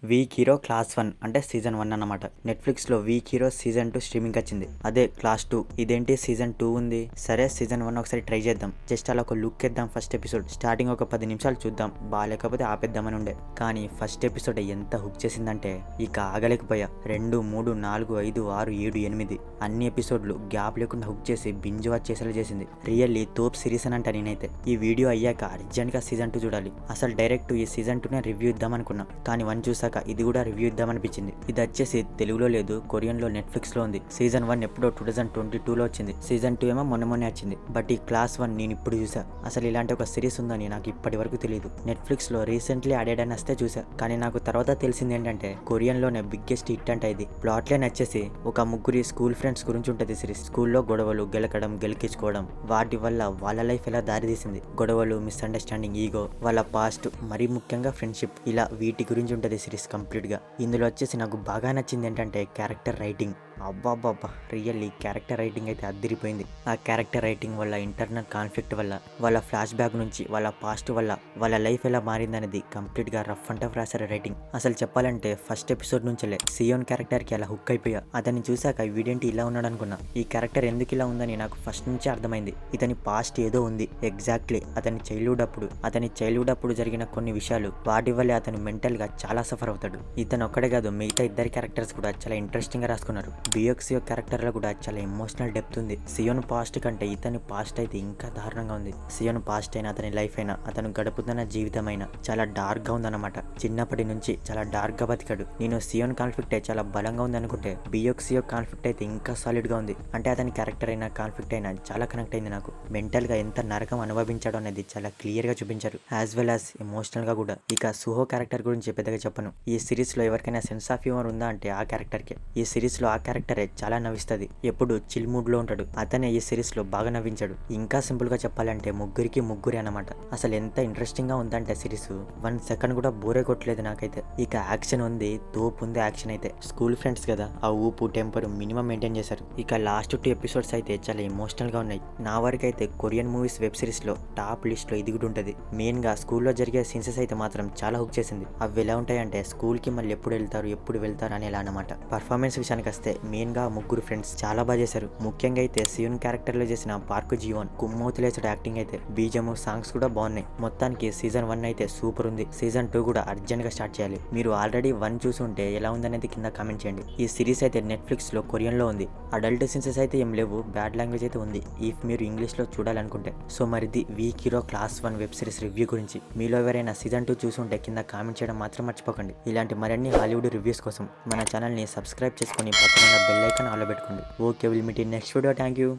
Week hero class 1 అంటే season 1 అన్నమాట. Netflix లో వీక్ హీరో సీజన్ 2 స్ట్రీమింగ్ వచ్చింది. అదే క్లాస్ 2. ఇదేంటి సీజన్ 2 ఉంది, సరే సీజన్ 1 ఒకసారి ట్రై చేద్దాం, జస్ట్ అలా ఒక లుక్ ఇద్దాం. ఫస్ట్ ఎపిసోడ్ స్టార్టింగ్ ఒక 10 నిమిషాలు చూద్దాం, బాగాలేకపోతే ఆపేద్దామని ఉండే. కానీ ఫస్ట్ ఎపిసోడ్ ఎంత హుక్ చేసిందంటే ఇక ఆగలేకపోయా. 2, 3, 4, 5, 6, 7, 8 అన్ని ఎపిసోడ్లు గ్యాప్ లేకుండా హుక్ చేసి బింజ్ వాచ్ చేసేలా చేసింది. రియల్లీ తోప్ సిరీస్ అని అంట నేనైతే. ఈ వీడియో అయ్యాక అర్జెంట్ గా సీజన్ 2 చూడాలి. అసలు డైరెక్ట్ ఈ సీజన్ 2 రివ్యూ ఇద్దాం అనుకున్నా, కానీ 1 చూసాక ఇది కూడా రివ్యూ ఇద్దామనిపించింది. ఇది వచ్చేసి తెలుగులో లేదు, కొరియన్ లో నెట్ఫ్లిక్స్ లో ఉంది. సీజన్ 1 ఎప్పుడో 2022లో వచ్చింది, సీజన్ 2 ఏమో మొన్నే వచ్చింది. బట్ ఈ క్లాస్ 1 నేను ఇప్పుడు చూసా. అసలు ఇలాంటి ఒక సిరీస్ ఉందని నాకు ఇప్పటి వరకు తెలియదు. నెట్ఫ్లిక్స్ లో రీసెంట్లీ యాడెడ్ అని వస్తే చూసా, కానీ నాకు తర్వాత తెలిసింది ఏంటంటే కొరియన్ లోనే బిగ్గెస్ట్ హిట్ అంటే ఇది. ప్లాట్ లైన్ వచ్చేసి ఒక ముగ్గురి స్కూల్ ఫ్రెండ్స్ గురించి ఉంటుంది సిరీస్. స్కూల్లో గొడవలు, గెలకడం, గెలికించుకోవడం, వాటి వల్ల వాళ్ళ లైఫ్ ఎలా దారితీసింది, గొడవలు, మిస్అండర్స్టాండింగ్, ఈగో, వాళ్ళ పాస్ట్, మరీ ముఖ్యంగా ఫ్రెండ్షిప్, ఇలా వీటి గురించి ఉంటుంది సిరీస్ కంప్లీట్ గా. ఇందులో వచ్చేసి నాకు బాగా నచ్చింది ఏంటంటే క్యారెక్టర్ రైటింగ్. అబ్బాబ్బాబ్బా, రియల్లీ క్యారెక్టర్ రైటింగ్ అయితే అద్దిరిపోయింది. ఆ క్యారెక్టర్ రైటింగ్ వల్ల, ఇంటర్నల్ కాన్ఫ్లిక్ట్ వల్ల, వాళ్ళ ఫ్లాష్ బ్యాక్ నుంచి వాళ్ళ పాస్ట్ వల్ల వాళ్ళ లైఫ్ ఎలా మారిందనేది కంప్లీట్ గా రఫ్ అండ్ టఫ్ రాశారు రైటింగ్. అసలు చెప్పాలంటే ఫస్ట్ ఎపిసోడ్ నుంచే సియోన్ క్యారెక్టర్ కి అలా హుక్ అయిపోయా. అతన్ని చూసాక వీడేంటి ఇలా ఉన్నాడు అనుకున్నా. ఈ క్యారెక్టర్ ఎందుకు ఇలా ఉందని నాకు ఫస్ట్ నుంచే అర్థమైంది. ఇతని పాస్ట్ ఏదో ఉంది. ఎగ్జాక్ట్లీ అతని చైల్డ్హుడ్ అప్పుడు జరిగిన కొన్ని విషయాలు, వాటి వల్లే అతను మెంటల్ గా చాలా సఫర్ అవుతాడు. ఇతను ఒక్కడే కాదు, మిగతా ఇద్దరి క్యారెక్టర్స్ కూడా చాలా ఇంట్రెస్టింగ్ గా రాసుకున్నారు. బియోక్సియో క్యారెక్టర్ లో కూడా చాలా ఎమోషనల్ డెప్త్ ఉంది. సియోన్ పాస్ట్ కంటే ఇతని పాస్ట్ అయితే ఇంకా దారుణంగా ఉంది. సియోన్ పాస్ట్ అయినా, అతని లైఫ్ అయినా, అతను గడుపుతున్న జీవితం అయినా చాలా డార్క్ గా ఉందన్నమాట. చిన్నప్పటి నుంచి చాలా డార్క్ గా బతికాడు. నేను సియోన్ కాన్ఫ్లిక్ట్ చాలా బలంగా ఉంది అనుకుంటే, బియోక్సియో కాన్ఫ్లిక్ట్ అయితే ఇంకా సాలిడ్ గా ఉంది. అంటే అతని క్యారెక్టర్ అయినా, కాన్ఫ్లిక్ట్ అయినా చాలా కనెక్ట్ అయింది నాకు. మెంటల్ గా ఎంత నరకం అనుభవించాడో అనేది చాలా క్లియర్ గా చూపించారు, యాజ్ వెల్ యాజ్ ఎమోషనల్ గా కూడా. ఇక సుహో క్యారెక్టర్ గురించి పెద్దగా చెప్పను. ఈ సిరీస్ లో ఎవరికైనా సెన్స్ ఆఫ్ హ్యూమర్ ఉందా అంటే ఆ క్యారెక్టర్ కే. ఈ సిరీస్ లో ఆ క్యారెక్టరే చాలా నవ్విస్తుంది. ఎప్పుడు చిల్ మూడ్ లో ఉంటాడు. అతనే ఈ సిరీస్ లో బాగా నవ్వించాడు. ఇంకా సింపుల్ గా చెప్పాలంటే ముగ్గురికి ముగ్గురి అన్నమాట. అసలు ఎంత ఇంట్రెస్టింగ్ గా ఉందంటే సిరీస్ 1 సెకండ్ కూడా బోరే కొట్టలేదు నాకైతే. ఇక యాక్షన్ ఉంది, తోపు ఉంది యాక్షన్ అయితే. స్కూల్ ఫ్రెండ్స్ కదా, ఆ ఊపు, టెంపర్ మినిమం మెయింటైన్ చేశారు. ఇక లాస్ట్ 2 ఎపిసోడ్స్ అయితే చాలా ఎమోషనల్ గా ఉన్నాయి. నా వరకు అయితే కొరియన్ మూవీస్ వెబ్ సిరీస్ లో టాప్ లిస్ట్ లో ఇది కూడా ఉంటుంది. మెయిన్ గా స్కూల్లో జరిగే సీన్సెస్ అయితే మాత్రం చాలా హుక్ చేసింది. అవి ఎలా ఉంటాయంటే స్కూల్ కి మళ్ళీ ఎప్పుడు వెళ్తారు అనేలా అన్నమాట. పర్ఫార్మెన్స్ విషయానికి వస్తే మెయిన్ గా ముగ్గురు ఫ్రెండ్స్ చాలా బాగా చేశారు. ముఖ్యంగా అయితే సియోన్ క్యారెక్టర్ లో చేసిన పార్క్ జీవన్ కుమ్మోతులేసాడు యాక్టింగ్ అయితే. బీజము, సాంగ్స్ కూడా బాగున్నాయి. మొత్తానికి సీజన్ 1 అయితే సూపర్ ఉంది. సీజన్ 2 కూడా అర్జెంట్ గా స్టార్ట్ చేయాలి. మీరు ఆల్రెడీ 1 చూసి ఉంటే ఎలా ఉందనేది కింద కామెంట్ చేయండి. ఈ సిరీస్ అయితే నెట్ఫ్లిక్స్ లో కొరియన్ లో ఉంది. అడల్ట్ సీన్సెస్ అయితే ఏం లేవు, బ్యాడ్ లాంగ్వేజ్ అయితే ఉంది ఇఫ్ మీరు ఇంగ్లీష్ లో చూడాలనుకుంటే. సో మరిది week hero class 1 web series review గురించి. మీలో ఎవరైనా సీజన్ 2 చూసుంటే కింద కామెంట్ చేయడం మాత్రం మర్చిపోకండి. ఇలాంటి మరిన్ని హాలీవుడ్ రివ్యూస్ కోసం మన ఛానల్ ని సబ్స్క్రైబ్ చేసుకొని పక్కన బెల్ ఐకాన్ ఆన్ లో పెట్టుకోండి. Okay, will meet in next video. Thank you.